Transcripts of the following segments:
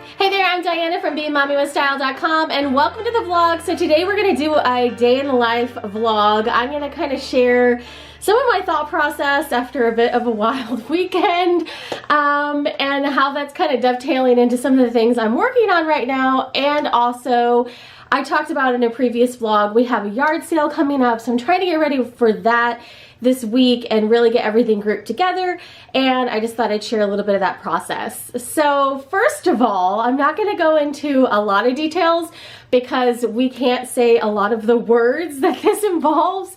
Hey there, I'm Diana from BeMommyWithStyle.com and welcome to the vlog. So today we're going to do a day in life vlog. I'm going to kind of share some of my thought process after a bit of a wild weekend and how that's kind of dovetailing into some of the things I'm working on right now. And also, I talked about in a previous vlog, we have a yard sale coming up, so I'm trying to get ready for that this week and really get everything grouped together, and I just thought I'd share a little bit of that process. So first of all, I'm not going to go into a lot of details because we can't say a lot of the words that this involves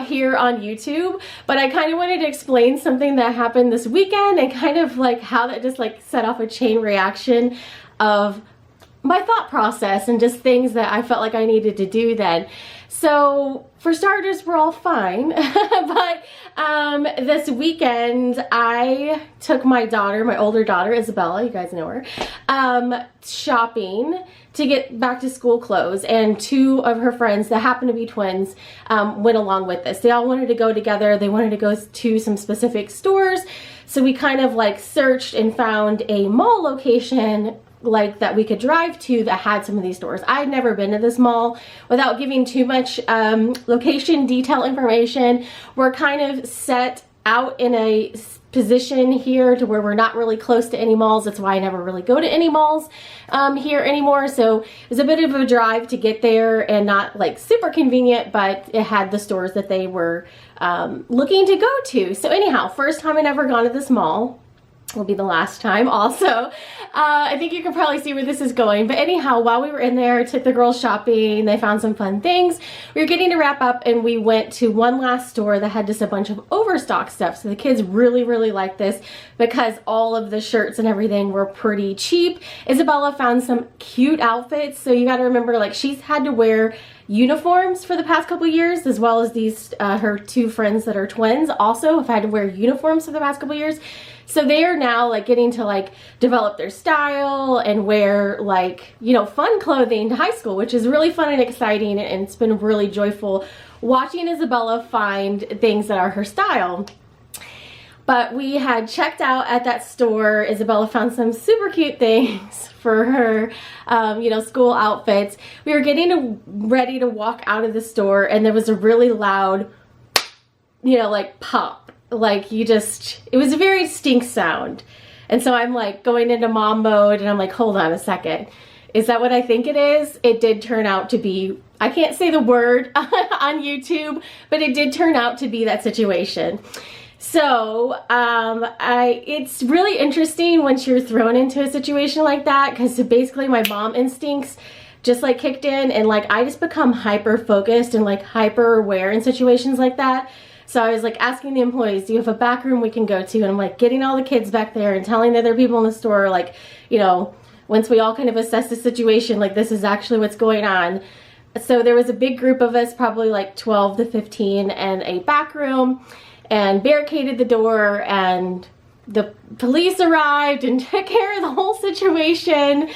here on YouTube, but I kind of wanted to explain something that happened this weekend and kind of like how that just like set off a chain reaction of my thought process and just things that I felt like I needed to do then. So for starters, we're all fine, but this weekend I took my daughter, my older daughter Isabella, you guys know her, shopping to get back to school clothes, and two of her friends that happen to be twins went along with this. They all wanted to go together. They wanted to go to some specific stores, so we kind of like searched and found a mall location like that we could drive to that had some of these stores. I'd never been to this mall. Without giving too much location detail information, we're kind of set out in a position here to where we're not really close to any malls. That's why I never really go to any malls here anymore. So it was a bit of a drive to get there and not like super convenient, but it had the stores that they were looking to go to. So anyhow, first time I'd ever gone to this mall. Will be the last time also. I think you can probably see where this is going, but anyhow, while we were in there, took the girls shopping, they found some fun things. We were getting to wrap up and we went to one last store that had just a bunch of overstock stuff. So the kids really liked this because all of the shirts and everything were pretty cheap. Isabella found some cute outfits, so you got to remember, like, she's had to wear uniforms for the past couple years, as well as these her two friends that are twins also have had to wear uniforms for the past couple years. So they are now like getting to like develop their style and wear like, you know, fun clothing to high school, which is really fun and exciting, and it's been really joyful watching Isabella find things that are her style. But we had checked out at that store. Isabella found some super cute things for her, you know, school outfits. We were getting ready to walk out of the store and there was a really loud, you know, like pop. Like it was a very distinct sound. And so I'm like going into mom mode and I'm like, hold on a second. Is that what I think it is? It did turn out to be, I can't say the word on YouTube, but it did turn out to be that situation. So it's really interesting once you're thrown into a situation like that, because basically my mom instincts just like kicked in, and like I just become hyper focused and like hyper aware in situations like that. So I was like asking the employees, do you have a back room we can go to? And I'm like getting all the kids back there and telling the other people in the store, like, you know, once we all kind of assess the situation, like this is actually what's going on. So there was a big group of us, probably like 12 to 15, and a back room, and barricaded the door, and the police arrived and took care of the whole situation.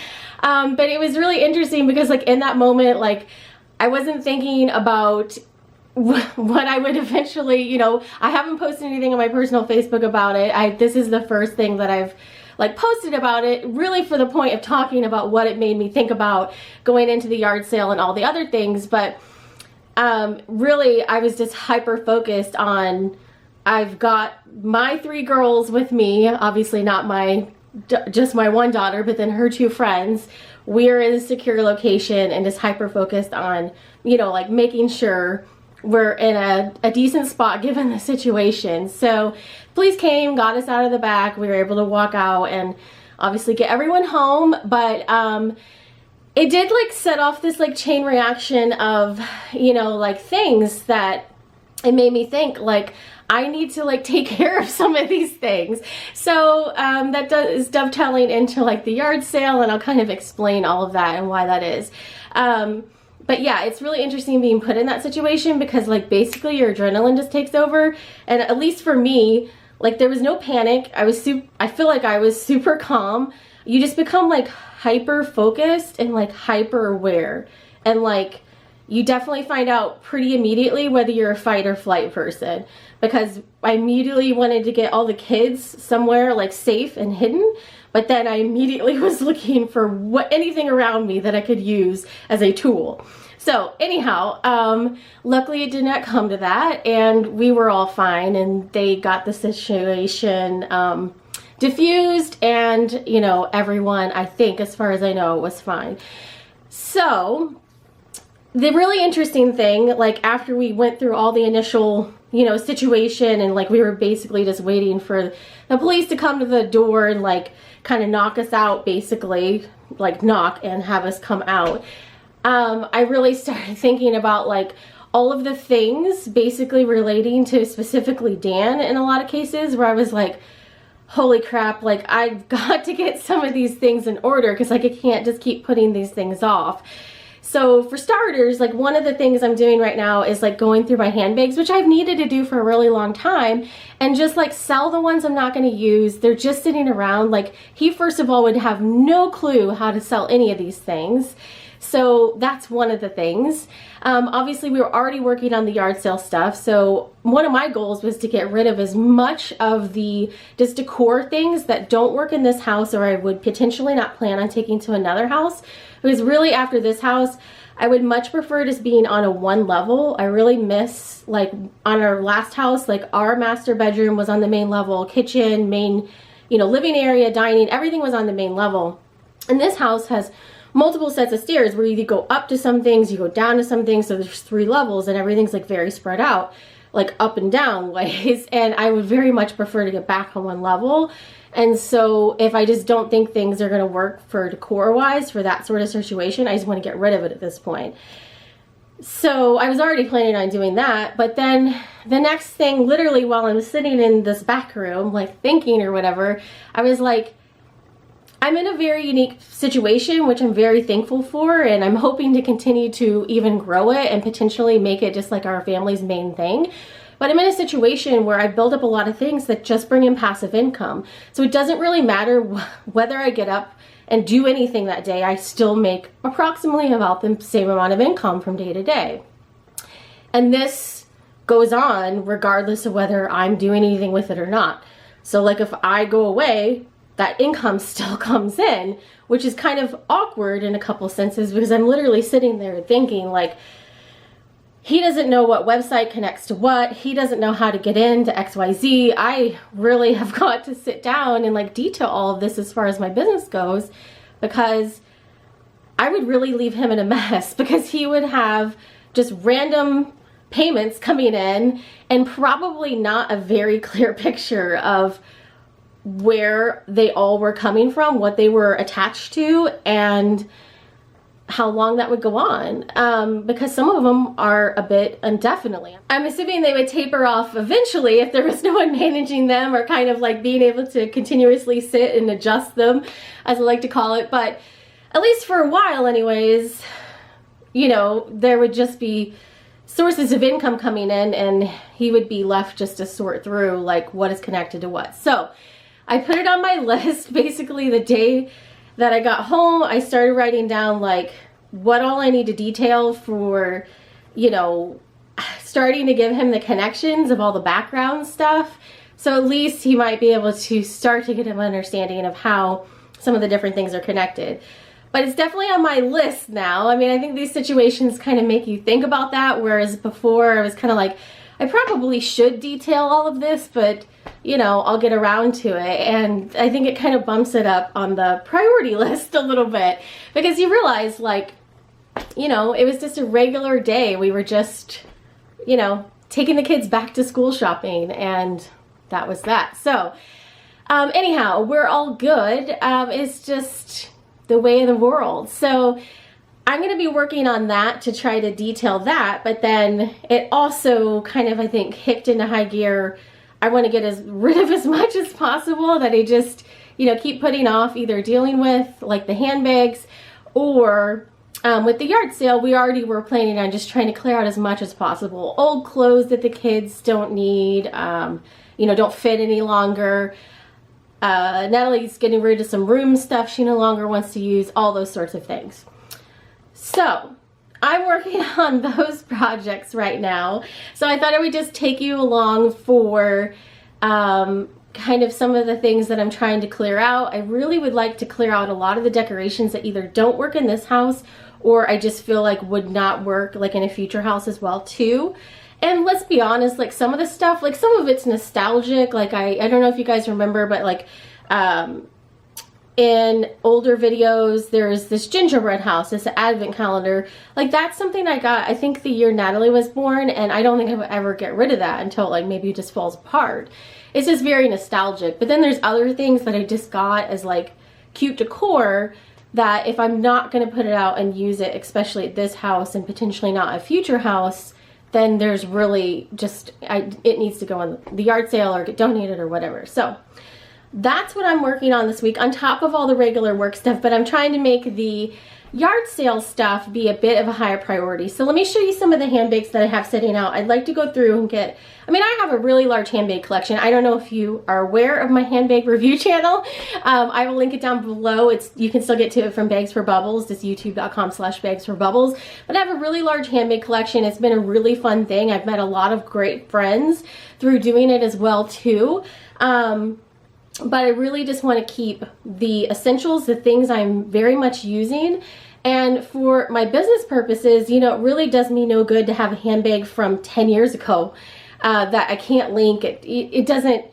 But it was really interesting because like in that moment, like I wasn't thinking about what I would eventually, you know, I haven't posted anything on my personal Facebook about it. This is the first thing that I've like posted about it, really for the point of talking about what it made me think about going into the yard sale and all the other things. But really I was just hyper focused on, I've got my three girls with me, obviously not just my one daughter, but then her two friends. We're in a secure location and just hyper focused on, you know, like making sure we're in a decent spot given the situation. So police came, got us out of the back. We were able to walk out and obviously get everyone home. But it did like set off this like chain reaction of, you know, like things that it made me think like I need to like take care of some of these things. So that is dovetailing into like the yard sale, and I'll kind of explain all of that and why that is. But yeah, it's really interesting being put in that situation because like basically your adrenaline just takes over. And at least for me, like there was no panic. I feel like I was super calm. You just become like hyper focused and like hyper aware. And like you definitely find out pretty immediately whether you're a fight or flight person, because I immediately wanted to get all the kids somewhere like safe and hidden, but then I immediately was looking for anything around me that I could use as a tool. So anyhow, luckily it did not come to that, and we were all fine, and they got the situation diffused, and you know, everyone, I think, as far as I know, was fine. So the really interesting thing, like after we went through all the initial, you know, situation, and like we were basically just waiting for the police to come to the door and like kind of knock us out, basically, like knock and have us come out. I really started thinking about like all of the things basically relating to specifically Dan in a lot of cases, where I was like, holy crap, like I've got to get some of these things in order, because like I can't just keep putting these things off. So for starters, like one of the things I'm doing right now is like going through my handbags, which I've needed to do for a really long time, and just like sell the ones I'm not going to use. They're just sitting around. Like he, first of all, would have no clue how to sell any of these things. So that's one of the things. Obviously we were already working on the yard sale stuff. So one of my goals was to get rid of as much of the just decor things that don't work in this house, or I would potentially not plan on taking to another house. Because really after this house, I would much prefer just being on a one level. I really miss, like on our last house, like our master bedroom was on the main level, kitchen, main, you know, living area, dining, everything was on the main level. And this house has multiple sets of stairs where you either go up to some things, you go down to some things, so there's 3 levels, and everything's like very spread out, like up and down ways, and I would very much prefer to get back on one level. And so if I just don't think things are going to work for decor wise for that sort of situation, I just want to get rid of it at this point. So I was already planning on doing that, but then the next thing, literally while I'm sitting in this back room, like thinking or whatever, I was like, I'm in a very unique situation, which I'm very thankful for, and I'm hoping to continue to even grow it and potentially make it just like our family's main thing. But I'm in a situation where I build up a lot of things that just bring in passive income. So it doesn't really matter whether I get up and do anything that day, I still make approximately about the same amount of income from day to day. And this goes on regardless of whether I'm doing anything with it or not. So like if I go away, that income still comes in, which is kind of awkward in a couple senses, because I'm literally sitting there thinking like, he doesn't know what website connects to what, he doesn't know how to get into XYZ. I really have got to sit down and like detail all of this as far as my business goes, because I would really leave him in a mess, because he would have just random payments coming in and probably not a very clear picture of where they all were coming from, what they were attached to, and how long that would go on, because some of them are a bit indefinitely. I'm assuming they would taper off eventually if there was no one managing them, or kind of like being able to continuously sit and adjust them, as I like to call it. But at least for a while anyways, you know, there would just be sources of income coming in, and he would be left just to sort through like what is connected to what. So I put it on my list basically the day that I got home. I started writing down like what all I need to detail for, you know, starting to give him the connections of all the background stuff. So at least he might be able to start to get an understanding of how some of the different things are connected. But it's definitely on my list now. I mean, I think these situations kind of make you think about that, whereas before I was kind of like, I probably should detail all of this, but you know, I'll get around to it. And I think it kind of bumps it up on the priority list a little bit, because you realize like, you know, it was just a regular day. We were just, you know, taking the kids back to school shopping, and that was that. So anyhow, we're all good. It's just the way of the world. So I'm going to be working on that to try to detail that, but then it also kind of, I think, kicked into high gear. I want to get rid of as much as possible that I just, you know, keep putting off either dealing with like the handbags, or with the yard sale, we already were planning on just trying to clear out as much as possible. Old clothes that the kids don't need, you know, don't fit any longer. Natalie's getting rid of some room stuff she no longer wants to use, all those sorts of things. So I'm working on those projects right now. So I thought I would just take you along for kind of some of the things that I'm trying to clear out. I really would like to clear out a lot of the decorations that either don't work in this house or I just feel like would not work like in a future house as well too. And let's be honest, like some of the stuff, like some of it's nostalgic. Like I don't know if you guys remember, but like in older videos, there's this gingerbread house, this advent calendar. Like that's something I got, I think the year Natalie was born, and I don't think I would ever get rid of that until like maybe it just falls apart. It's just very nostalgic. But then there's other things that I just got as like cute decor that if I'm not gonna put it out and use it, especially at this house and potentially not a future house, then there's really just, it needs to go on the yard sale or get donated or whatever. So that's what I'm working on this week on top of all the regular work stuff, but I'm trying to make the yard sale stuff be a bit of a higher priority. So let me show you some of the handbags that I have sitting out. I'd like to go through and get, I mean, I have a really large handbag collection. I don't know if you are aware of my handbag review channel. I will link it down below. You can still get to it from Bags for Bubbles, just youtube.com/bagsforbubbles. But I have a really large handbag collection. It's been a really fun thing. I've met a lot of great friends through doing it as well too. But I really just want to keep the essentials, the things I'm very much using. And for my business purposes, you know, it really does me no good to have a handbag from 10 years ago that I can't link. It doesn't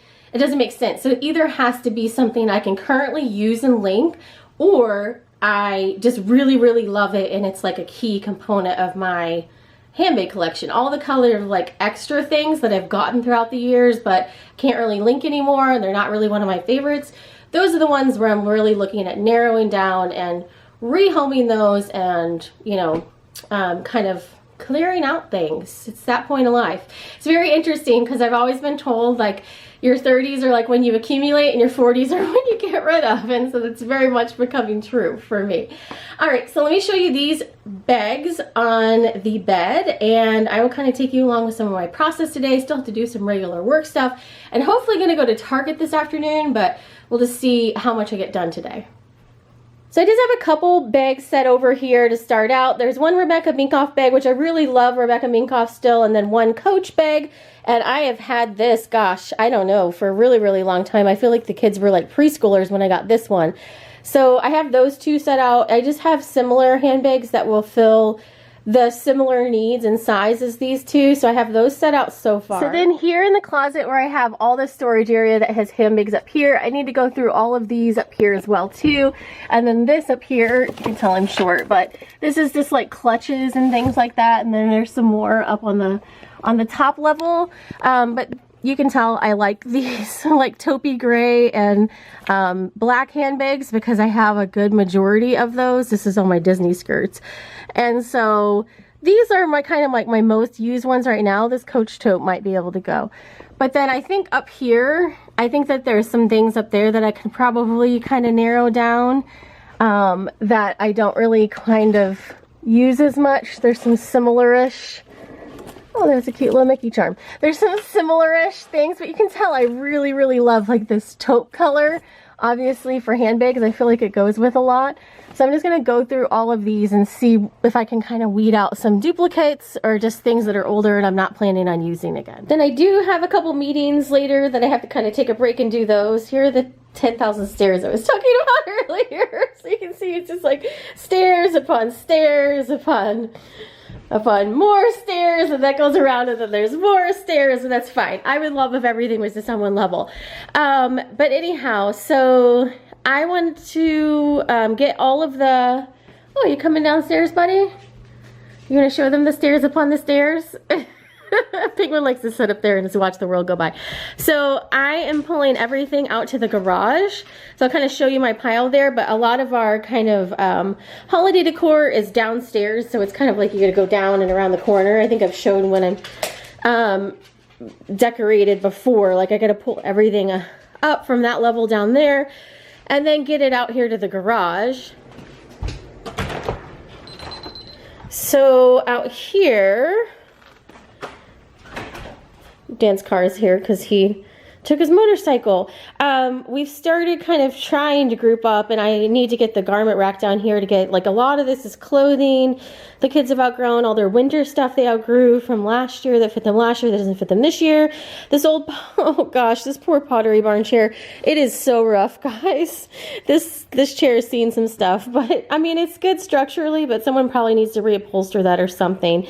make sense. So it either has to be something I can currently use and link, or I just really, really love it and it's like a key component of my handbag collection. All the color of like extra things that I've gotten throughout the years but can't really link anymore and they're not really one of my favorites, those are the ones where I'm really looking at narrowing down and rehoming those and, you know, kind of clearing out things. It's that point of life. It's very interesting because I've always been told like your 30s are like when you accumulate and your 40s are when you get rid of, and so that's very much becoming true for me. All right, so let me show you these bags on the bed and I will kind of take you along with some of my process today. Still have to do some regular work stuff and hopefully gonna go to Target this afternoon, but we'll just see how much I get done today. So I just have a couple bags set over here to start out. There's one Rebecca Minkoff bag, which I really love Rebecca Minkoff still, and then one Coach bag. And I have had this, gosh, I don't know, for a really, really long time. I feel like the kids were like preschoolers when I got this one. So I have those two set out. I just have similar handbags that will fill the similar needs and size as these two, so I have those set out so far. So then here in the closet where I have all the storage area that has handbags up here, I need to go through all of these up here as well too. And then this up here, you can tell I'm short, but this is just like clutches and things like that, and then there's some more up on the top level. But you can tell I like these like taupey gray and black handbags because I have a good majority of those. This is all my Disney skirts. And so these are my kind of like my most used ones right now. This Coach tote might be able to go. But then I think up here, I think that there's some things up there that I can probably kind of narrow down that I don't really kind of use as much. There's some similar-ish. Oh, there's a cute little Mickey charm. There's some similar-ish things, but you can tell I really, really love like this taupe color, obviously for handbags. I feel like it goes with a lot. So I'm just going to go through all of these and see if I can kind of weed out some duplicates or just things that are older and I'm not planning on using again. Then I do have a couple meetings later that I have to kind of take a break and do those. Here are the 10,000 stairs I was talking about earlier. So you can see it's just like stairs upon stairs upon more stairs, and that goes around and then there's more stairs, and that's fine. I would love if everything was just on one level. But anyhow, so I want to get all of the, oh, you coming downstairs, buddy? You gonna show them the stairs upon the stairs? Penguin likes to sit up there and just watch the world go by. So I am pulling everything out to the garage. So I'll kind of show you my pile there, but a lot of our kind of holiday decor is downstairs. So it's kind of like you gotta go down and around the corner. I think I've shown when I'm decorated before, like I gotta pull everything up from that level down there and then get it out here to the garage. So out here, Dan's car is here because he took his motorcycle. We've started kind of trying to group up, and I need to get the garment rack down here to get, like, a lot of this is clothing. The kids have outgrown all their winter stuff they outgrew from last year that fit them last year that doesn't fit them this year. This old, oh gosh, this poor Pottery Barn chair. It is so rough, guys. This chair has seen some stuff, but I mean, it's good structurally, but someone probably needs to reupholster that or something.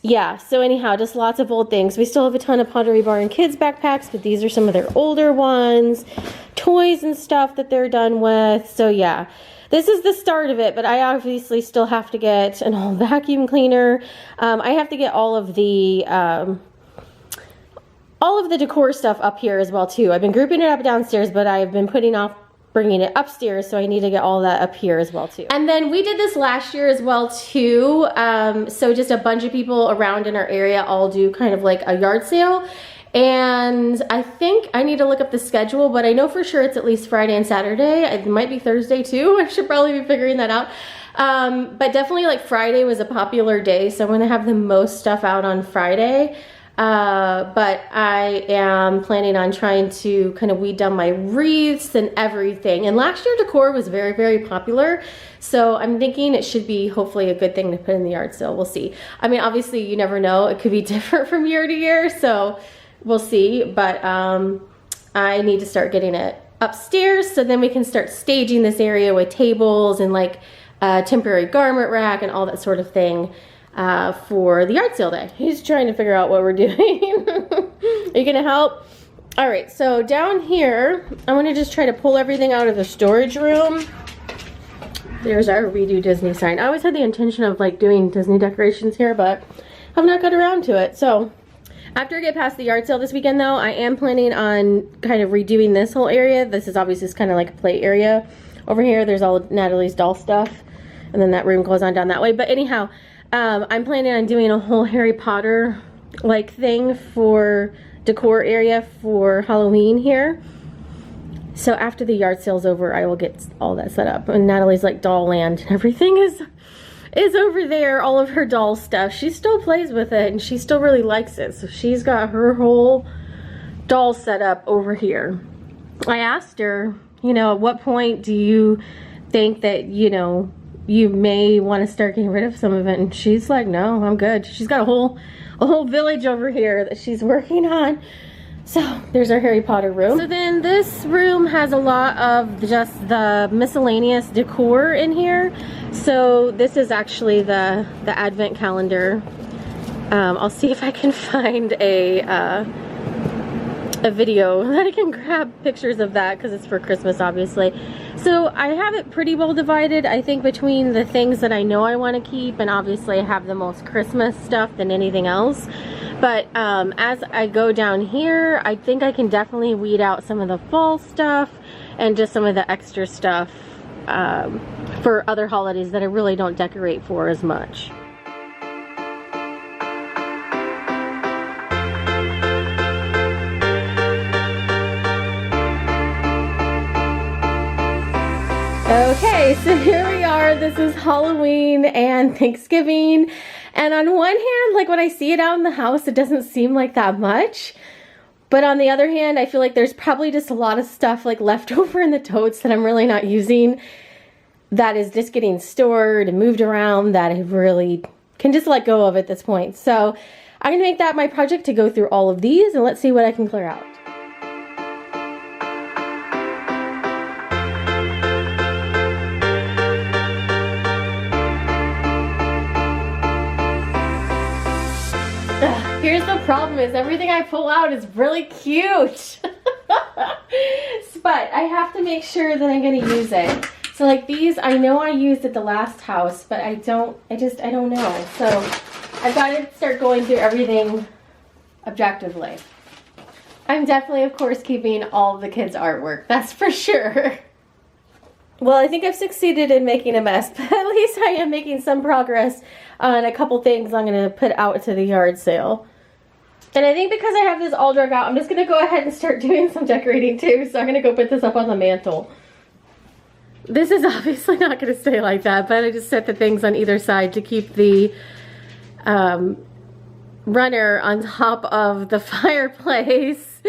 Yeah, so anyhow, just lots of old things. We still have a ton of Pottery Barn kids backpacks, but these are some of their older ones, toys and stuff that they're done with. So yeah, this is the start of it, but I obviously still have to get an old vacuum cleaner. I have to get all of the decor stuff up here as well too. I've been grouping it up downstairs, but I've been putting off bringing it upstairs, so I need to get all that up here as well too. And then we did this last year as well too. So just a bunch of people around in our area all do kind of like a yard sale. And I think I need to look up the schedule, but I know for sure it's at least Friday and Saturday. It might be Thursday too. I should probably be figuring that out. But definitely like Friday was a popular day, so I'm gonna have the most stuff out on Friday. But I am planning on trying to kind of weed down my wreaths and everything. And last year decor was very, very popular. So I'm thinking it should be hopefully a good thing to put in the yard sale. We'll see. I mean, obviously you never know. It could be different from year to year. So we'll see. But I need to start getting it upstairs so then we can start staging this area with tables and like a temporary garment rack and all that sort of thing. For the yard sale day. He's trying to figure out what we're doing. Are you gonna help? All right, so down here, I'm gonna just try to pull everything out of the storage room. There's our Redo Disney sign. I always had the intention of like doing Disney decorations here, but I've not got around to it. So after I get past the yard sale this weekend though, I am planning on kind of redoing this whole area. This is obviously just kind of like a play area. Over here, there's all Natalie's doll stuff. And then that room goes on down that way. But anyhow, I'm planning on doing a whole Harry Potter like thing for decor area for Halloween here. So after the yard sale's over, I will get all that set up. And Natalie's like doll land and everything is over there. All of her doll stuff. She still plays with it and she still really likes it. So she's got her whole doll set up over here. I asked her, you know, at what point do you think that, you know, you may want to start getting rid of some of it? And she's like, no, I'm good. She's got a whole village over here that she's working on. So there's our Harry Potter room. So then this room has a lot of just the miscellaneous decor in here. So this is actually the advent calendar. I'll see if I can find a video that I can grab pictures of that because it's for Christmas obviously. So I have it pretty well divided, I think, between the things that I know I want to keep, and obviously I have the most Christmas stuff than anything else. But as I go down here, I think I can definitely weed out some of the fall stuff and just some of the extra stuff for other holidays that I really don't decorate for as much. Okay, so here we are. This is Halloween and Thanksgiving. And on one hand, like when I see it out in the house, it doesn't seem like that much. But on the other hand, I feel like there's probably just a lot of stuff like left over in the totes that I'm really not using. That is just getting stored and moved around that I really can just let go of at this point. So I'm gonna make that my project to go through all of these and let's see what I can clear out. Here's the problem is everything I pull out is really cute. But I have to make sure that I'm gonna use it. So like these, I know I used at the last house, but I don't know. So I've got to start going through everything objectively. I'm definitely, of course, keeping all of the kids' artwork. That's for sure. Well, I think I've succeeded in making a mess, but at least I am making some progress on a couple things I'm going to put out to the yard sale. And I think because I have this all drug out, I'm just going to go ahead and start doing some decorating too. So I'm going to go put this up on the mantle. This is obviously not going to stay like that, but I just set the things on either side to keep the runner on top of the fireplace,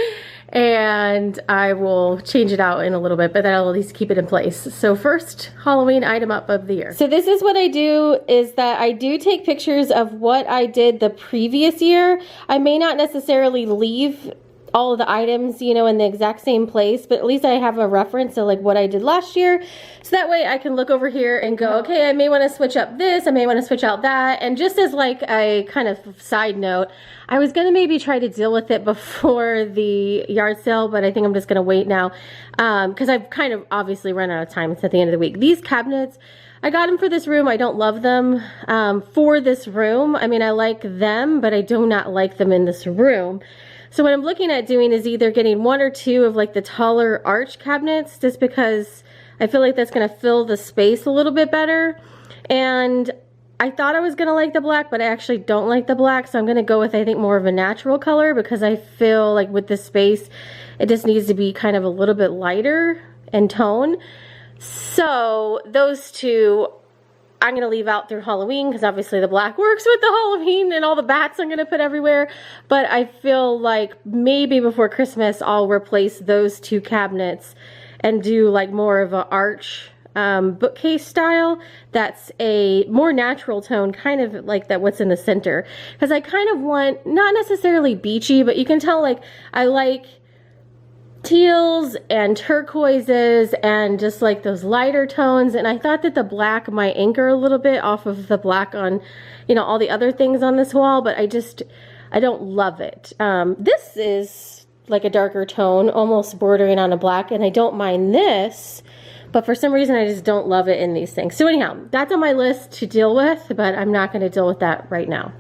and I will change it out in a little bit, but that'll at least keep it in place. So first Halloween item up of the year. So this is what I do, is that I do take pictures of what I did the previous year. I may not necessarily leave all of the items, you know, in the exact same place, but at least I have a reference to like what I did last year. So that way I can look over here and go, okay, I may want to switch up this, I may want to switch out that. And just as like a kind of side note, I was gonna maybe try to deal with it before the yard sale, but I think I'm just gonna wait now, because I've kind of obviously run out of time. It's at the end of the week. These cabinets, I got them for this room. I don't love them for this room. I mean, I like them, but I do not like them in this room. So what I'm looking at doing is either getting one or two of like the taller arch cabinets, just because I feel like that's gonna fill the space a little bit better. And I thought I was gonna like the black, but I actually don't like the black. So I'm gonna go with, I think, more of a natural color, because I feel like with this space, it just needs to be kind of a little bit lighter in tone. So those two I'm gonna leave out through Halloween, because obviously the black works with the Halloween and all the bats I'm gonna put everywhere. But I feel like maybe before Christmas I'll replace those two cabinets and do like more of an arch bookcase style that's a more natural tone, kind of like that what's in the center. Because I kind of want, not necessarily beachy, but you can tell like I like teals and turquoises and just like those lighter tones. And I thought that the black might anchor a little bit off of the black on, you know, all the other things on this wall, but I don't love it. This is like a darker tone, almost bordering on a black, and I don't mind this, but for some reason I just don't love it in these things. So anyhow, that's on my list to deal with, but I'm not going to deal with that right now.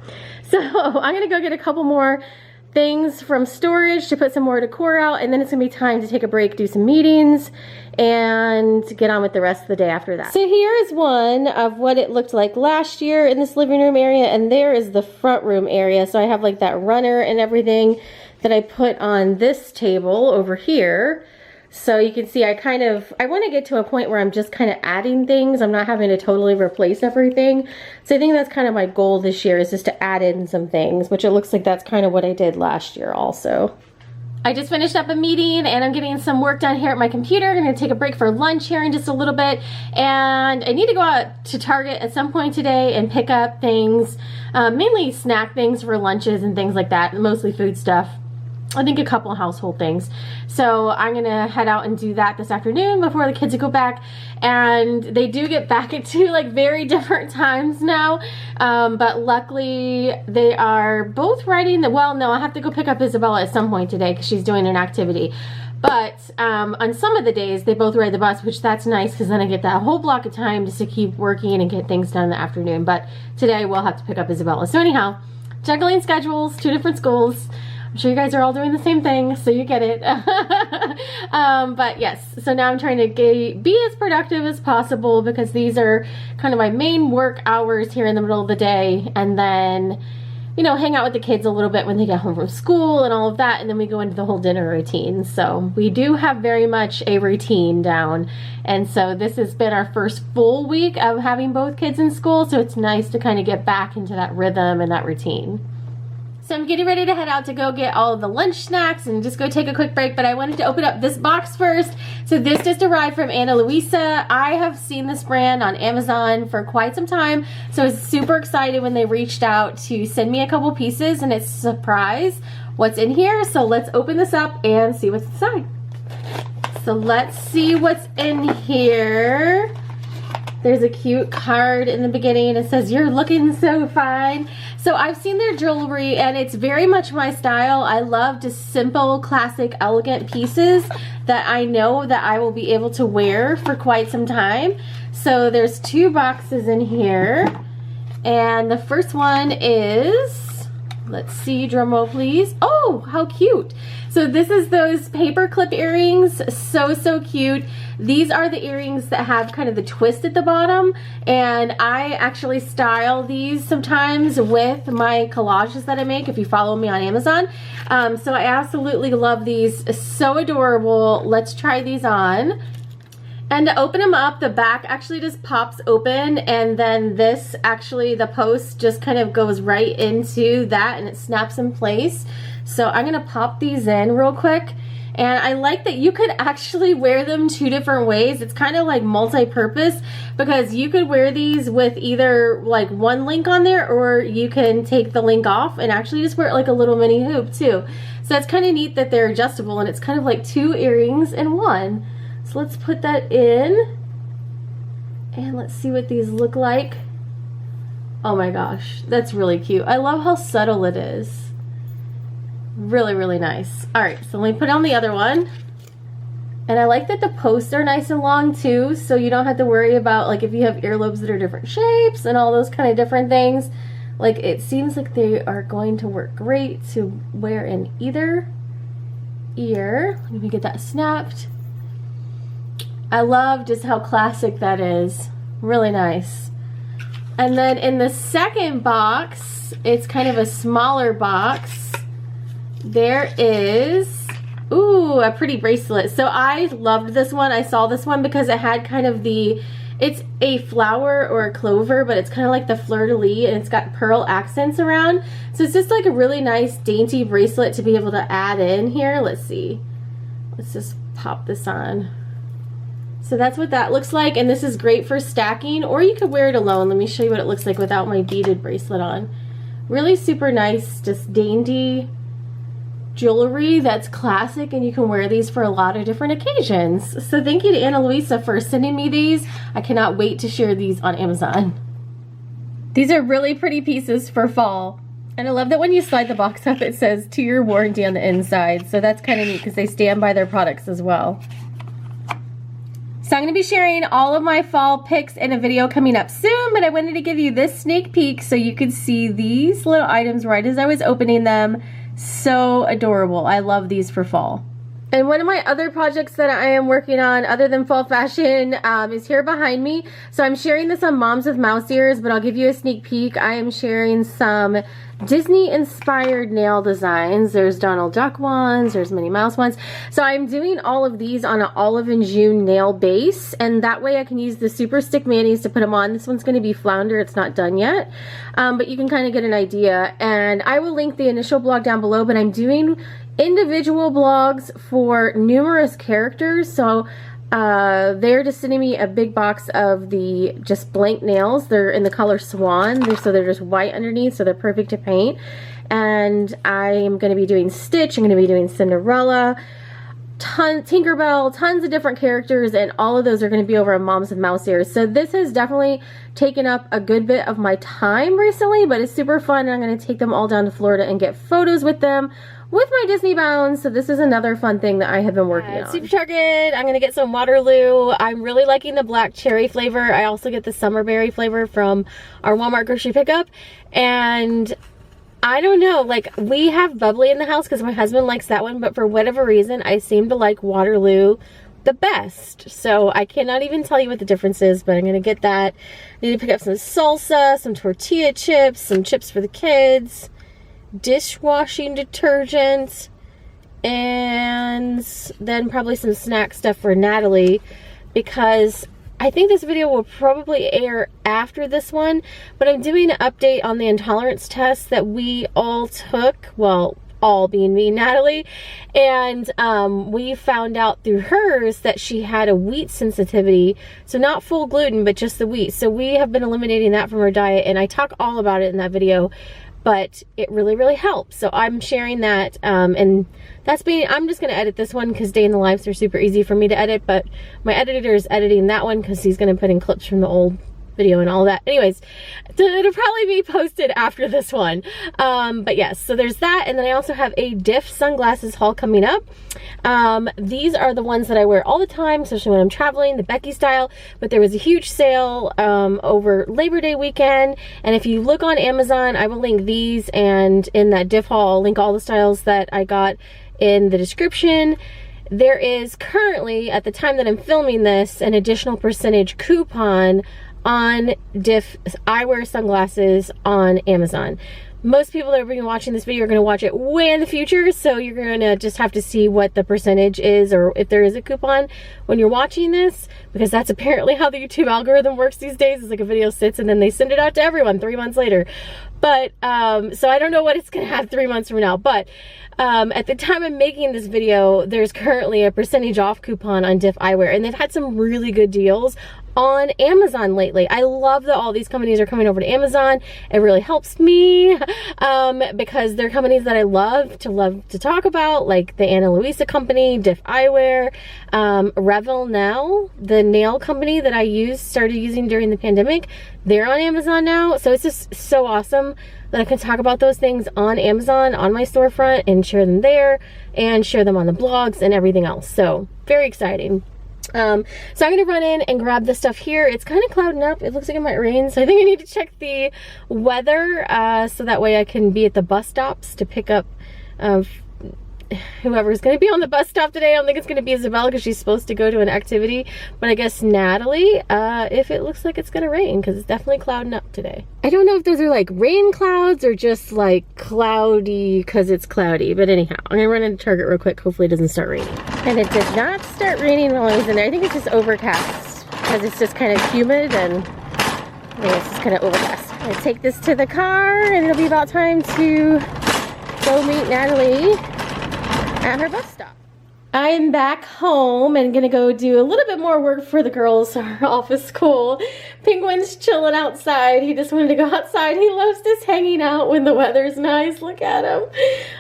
So I'm going to go get a couple more things from storage to put some more decor out, and then it's gonna be time to take a break, do some meetings, and get on with the rest of the day after that. So here is one of what it looked like last year in this living room area, and there is the front room area. So I have like that runner and everything that I put on this table over here. So you can see I want to get to a point where I'm just kind of adding things. I'm not having to totally replace everything. So I think that's kind of my goal this year, is just to add in some things, which it looks like that's kind of what I did last year also. I just finished up a meeting and I'm getting some work done here at my computer. I'm going to take a break for lunch here in just a little bit. And I need to go out to Target at some point today and pick up things, mainly snack things for lunches and things like that, mostly food stuff. I think a couple of household things. So I'm gonna head out and do that this afternoon before the kids go back. And they do get back at two like very different times now. But luckily they are both riding the, well, no, I have to go pick up Isabella at some point today because she's doing an activity. But on some of the days they both ride the bus, which that's nice, because then I get that whole block of time just to keep working and get things done in the afternoon. But today we'll have to pick up Isabella. So anyhow, juggling schedules, two different schools. I'm sure you guys are all doing the same thing, so you get it. But yes, so now I'm trying to be as productive as possible, because these are kind of my main work hours here in the middle of the day. And then, you know, hang out with the kids a little bit when they get home from school and all of that. And then we go into the whole dinner routine. So we do have very much a routine down. And so this has been our first full week of having both kids in school. So it's nice to kind of get back into that rhythm and that routine. So I'm getting ready to head out to go get all of the lunch snacks and just go take a quick break, but I wanted to open up this box first. So this just arrived from Ana Luisa. I have seen this brand on Amazon for quite some time, so I was super excited when they reached out to send me a couple pieces, and it's a surprise what's in here. So let's open this up and see what's inside. So let's see what's in here. There's a cute card in the beginning. It says, "You're looking so fine." So I've seen their jewelry and it's very much my style. I love just simple, classic, elegant pieces that I know that I will be able to wear for quite some time. So there's two boxes in here. And the first one is, let's see, drum roll please. Oh, how cute. So this is those paper clip earrings. So cute. These are the earrings that have kind of the twist at the bottom, and I actually style these sometimes with my collages that I make if you follow me on Amazon. So I absolutely love these. So adorable. Let's try these on. And to open them up, the back actually just pops open, and then this actually, the post just kind of goes right into that and it snaps in place. So I'm gonna pop these in real quick. And I like that you could actually wear them 2 different ways. It's kind of like multi-purpose, because you could wear these with either like one link on there, or you can take the link off and actually just wear it like a little mini hoop too. So it's kind of neat that they're adjustable, and it's kind of like 2 earrings in one. So let's put that in, and let's see what these look like. Oh my gosh, that's really cute. I love how subtle it is. Really, really nice. All right, so let me put on the other one. And I like that the posts are nice and long too, so you don't have to worry about like if you have earlobes that are different shapes and all those kind of different things. Like, it seems like they are going to work great to wear in either ear. Let me get that snapped. I love just how classic that is. Really nice. And then in the second box, it's kind of a smaller box. There is, ooh, a pretty bracelet. So I loved this one. I saw this one because it had kind of the, it's a flower or a clover, but it's kind of like the fleur-de-lis, and it's got pearl accents around. So it's just like a really nice dainty bracelet to be able to add in here. Let's see. Let's just pop this on. So that's what that looks like, and this is great for stacking, or you could wear it alone. Let me show you what it looks like without my beaded bracelet on. Really super nice, just dainty jewelry that's classic, and you can wear these for a lot of different occasions. So thank you to Ana Luisa for sending me these. I cannot wait to share these on Amazon. These are really pretty pieces for fall. And I love that when you slide the box up, it says 2-year warranty on the inside. So that's kind of neat because they stand by their products as well. So I'm going to be sharing all of my fall picks in a video coming up soon, but I wanted to give you this sneak peek so you could see these little items right as I was opening them. So adorable. I love these for fall. And one of my other projects that I am working on other than fall fashion is here behind me. So I'm sharing this on Moms with Mouse Ears, but I'll give you a sneak peek. I am sharing some Disney inspired nail designs. There's Donald Duck ones, there's Minnie Mouse ones. So I'm doing all of these on an Olive and June nail base, and that way I can use the Super Stick Manis to put them on. This one's going to be Flounder. It's not done yet, but you can kind of get an idea. And I will link the initial blog down below, but I'm doing individual blogs for numerous characters. So they're just sending me a big box of the just blank nails. They're in the color Swan, so they're just white underneath, so they're perfect to paint. And I am going to be doing Stitch, I'm going to be doing Cinderella, Tinkerbell, tons of different characters, and all of those are going to be over on Moms with Mouse Ears. So this has definitely taken up a good bit of my time recently, but it's super fun, and I'm going to take them all down to Florida and get photos with them with my Disney bounds. So this is another fun thing that I have been working on. Super Target, I'm gonna get some Waterloo. I'm really liking the black cherry flavor. I also get the summerberry flavor from our Walmart grocery pickup. And I don't know, like, we have bubbly in the house because my husband likes that one, but for whatever reason, I seem to like Waterloo the best. So I cannot even tell you what the difference is, but I'm gonna get that. Need to pick up some salsa, some tortilla chips, some chips for the kids, dishwashing detergent, and then probably some snack stuff for Natalie, because I think this video will probably air after this one, but I'm doing an update on the intolerance test that we all took, well, all being me, Natalie, and we found out through hers that she had a wheat sensitivity, so not full gluten, but just the wheat. So we have been eliminating that from her diet, and I talk all about it in that video, but it really, really helps. So I'm sharing that, and that's being, I'm just going to edit this one because day in the lives are super easy for me to edit, but my editor is editing that one because he's going to put in clips from the old video and all that. Anyways, it'll probably be posted after this one. But yes, so there's that. And then I also have a Diff sunglasses haul coming up. These are the ones that I wear all the time, especially when I'm traveling, the Becky style. But there was a huge sale over Labor Day weekend. And if you look on Amazon, I will link these, and in that Diff haul, I'll link all the styles that I got in the description. There is currently, at the time that I'm filming this, an additional percentage coupon on Diff eyewear sunglasses on Amazon. most people that are watching this video are going to watch it way in the future, so you're going to just have to see what the percentage is, or if there is a coupon when you're watching this, because that's apparently how the YouTube algorithm works these days. It's like a video sits and then they send it out to everyone 3 months later. But so I don't know what it's going to have 3 months from now, but at the time I'm making this video, there's currently a percentage off coupon on Diff Eyewear, and they've had some really good deals on Amazon lately. I love that all these companies are coming over to Amazon. It really helps me because they're companies that I love to talk about, like the Ana Luisa company, Diff Eyewear, Revel Now, the nail company that I started using during the pandemic. They're on Amazon now, so it's just so awesome that I can talk about those things on Amazon, on my storefront, and share them there, and share them on the blogs and everything else. So very exciting. So I'm gonna run in and grab the stuff here. It's kind of clouding up. It looks like it might rain, so I think I need to check the weather so that way I can be at the bus stops to pick up whoever's going to be on the bus stop today. I don't think it's going to be Isabella because she's supposed to go to an activity, but I guess Natalie, if it looks like it's going to rain, because it's definitely clouding up today. I don't know if those are like rain clouds or just like cloudy because it's cloudy, but anyhow, I'm going to run into Target real quick. Hopefully it doesn't start raining. And it did not start raining while I was in there. I think it's just overcast because it's just kind of humid, and I think it's just kind of overcast. I'm going to take this to the car, and it'll be about time to go meet Natalie at her bus stop. I'm back home and gonna go do a little bit more work for the girls off of school. Penguin's chilling outside. He just wanted to go outside. He loves just hanging out when the weather's nice. Look at him.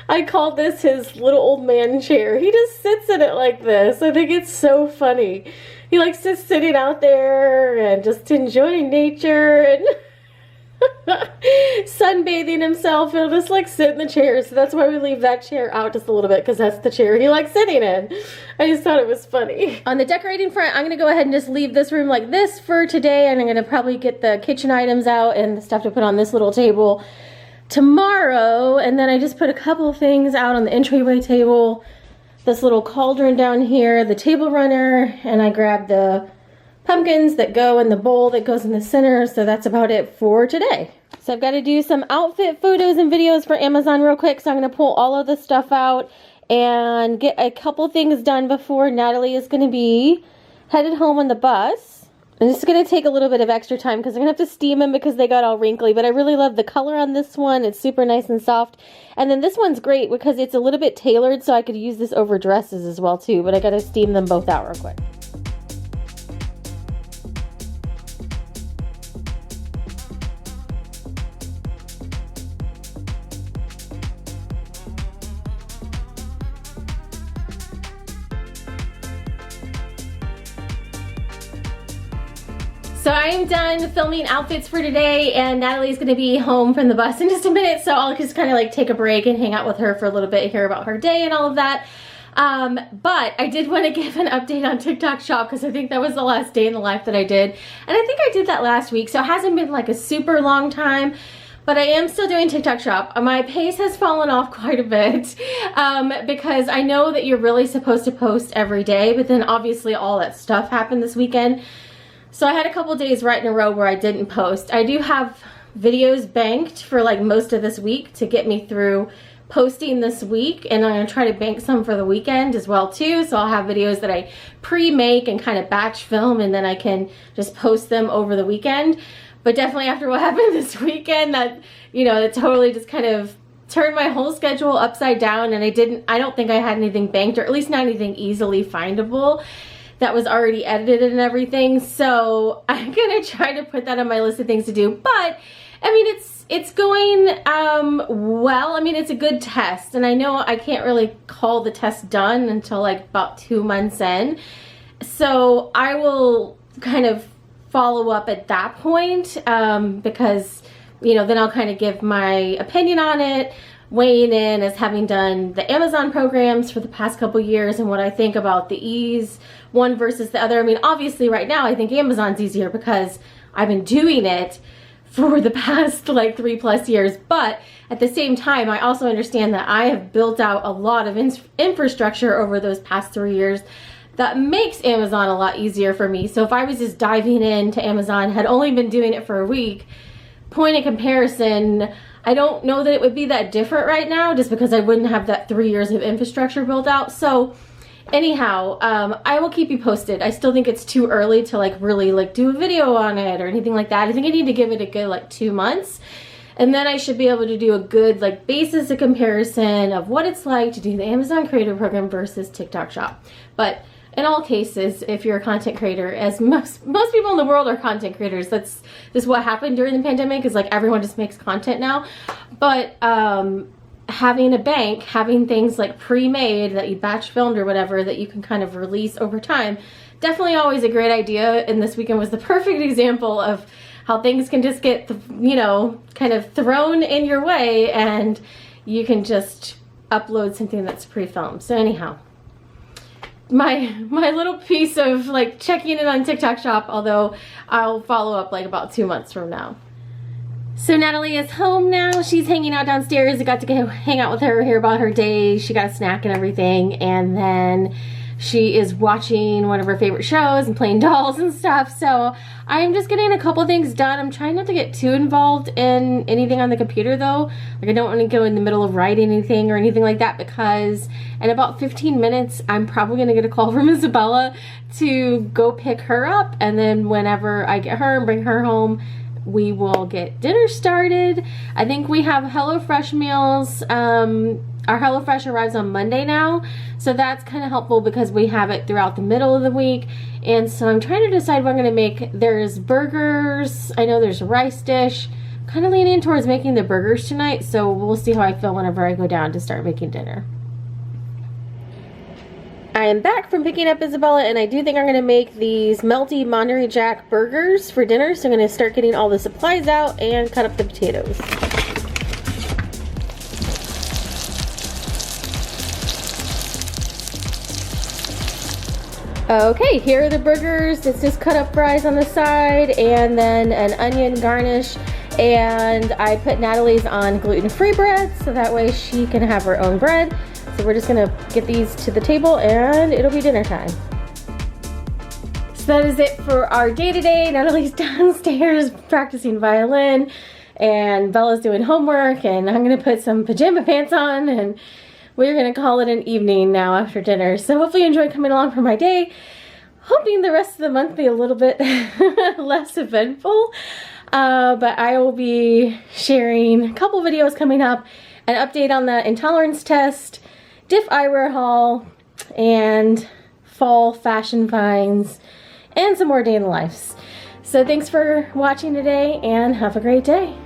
I called this his little old man chair. He just sits in it like this. I think it's so funny. He likes just sitting out there and just enjoying nature and sunbathing himself. He'll just like sit in the chair, so that's why we leave that chair out just a little bit, because that's the chair he likes sitting in. I just thought it was funny. On the decorating front, I'm gonna go ahead and just leave this room like this for today, and I'm gonna probably get the kitchen items out and the stuff to put on this little table tomorrow. And then I just put a couple things out on the entryway table, this little cauldron down here, the table runner, and I grabbed the pumpkins that go in the bowl that goes in the center. So that's about it for today. So I've got to do some outfit photos and videos for Amazon real quick. So I'm going to pull all of this stuff out and get a couple things done before Natalie is going to be headed home on the bus. And this is going to take a little bit of extra time because I'm going to have to steam them because they got all wrinkly. But I really love the color on this one. It's super nice and soft. And then this one's great because it's a little bit tailored, so I could use this over dresses as well too. But I got to steam them both out real quick. So I am done filming outfits for today, and Natalie's gonna be home from the bus in just a minute, so I'll just kind of like take a break and hang out with her for a little bit, hear about her day and all of that. But I did want to give an update on TikTok Shop because I think that was the last day in the life that I did. And I think I did that last week, so it hasn't been like a super long time. But I am still doing TikTok Shop. My pace has fallen off quite a bit because I know that you're really supposed to post every day, but then obviously all that stuff happened this weekend. So I had a couple days right in a row where I didn't post. I do have videos banked for like most of this week to get me through posting this week, and I'm gonna try to bank some for the weekend as well too. So I'll have videos that I pre-make and kind of batch film, and then I can just post them over the weekend. But definitely after what happened this weekend, that, you know, it totally just kind of turned my whole schedule upside down, and I don't think I had anything banked, or at least not anything easily findable that was already edited and everything. So I'm gonna try to put that on my list of things to do. But I mean, it's going well. I mean, it's a good test, and I know I can't really call the test done until like about 2 months in. So I will kind of follow up at that point because, you know, then I'll kind of give my opinion on it, weighing in as having done the Amazon programs for the past couple years and what I think about the ease one versus the other. I mean, obviously right now I think Amazon's easier because I've been doing it for the past like 3+ years, but at the same time I also understand that I have built out a lot of infrastructure over those past 3 years that makes Amazon a lot easier for me. So if I was just diving into Amazon, had only been doing it for a week, point of comparison, I don't know that it would be that different right now just because I wouldn't have that 3 years of infrastructure built out. So anyhow, I will keep you posted. I still think it's too early to like really like do a video on it or anything like that. I think I need to give it a good like 2 months. And then I should be able to do a good like basis of comparison of what it's like to do the Amazon Creator Program versus TikTok Shop. But in all cases, if you're a content creator, as most people in the world are content creators, this is what happened during the pandemic, is like everyone just makes content now. But having a bank, having things like pre-made that you batch filmed or whatever that you can kind of release over time, definitely always a great idea. And this weekend was the perfect example of how things can just get, you know, kind of thrown in your way and you can just upload something that's pre-filmed. So anyhow, my little piece of like checking in on TikTok Shop, although I'll follow up like about 2 months from now. So Natalie is home now. She's hanging out downstairs. I got to go hang out with her, hear about her day. She got a snack and everything, and then she is watching one of her favorite shows and playing dolls and stuff. So I'm just getting a couple things done. I'm trying not to get too involved in anything on the computer though. Like I don't want to go in the middle of writing anything or anything like that, because in about 15 minutes, I'm probably going to get a call from Isabella to go pick her up. And then whenever I get her and bring her home, we will get dinner started. I think we have HelloFresh meals. Our HelloFresh arrives on Monday now, so that's kind of helpful because we have it throughout the middle of the week. And so I'm trying to decide what I'm going to make. There's burgers. I know there's a rice dish. Kind of leaning towards making the burgers tonight, so we'll see how I feel whenever I go down to start making dinner. I am back from picking up Isabella, and I do think I'm going to make these melty Monterey Jack burgers for dinner. So I'm going to start getting all the supplies out and cut up the potatoes. Okay, here are the burgers. It's just cut up fries on the side and then an onion garnish. And I put Natalie's on gluten-free bread so that way she can have her own bread. So we're just gonna get these to the table and it'll be dinner time. So that is it for our day today. Natalie's downstairs practicing violin and Bella's doing homework, and I'm gonna put some pajama pants on and we're gonna call it an evening now after dinner. So hopefully you enjoyed coming along for my day. Hoping the rest of the month be a little bit less eventful. But I will be sharing a couple videos coming up, an update on the intolerance test, Diff eyewear haul, and fall fashion finds, and some more day in the lives. So thanks for watching today and have a great day.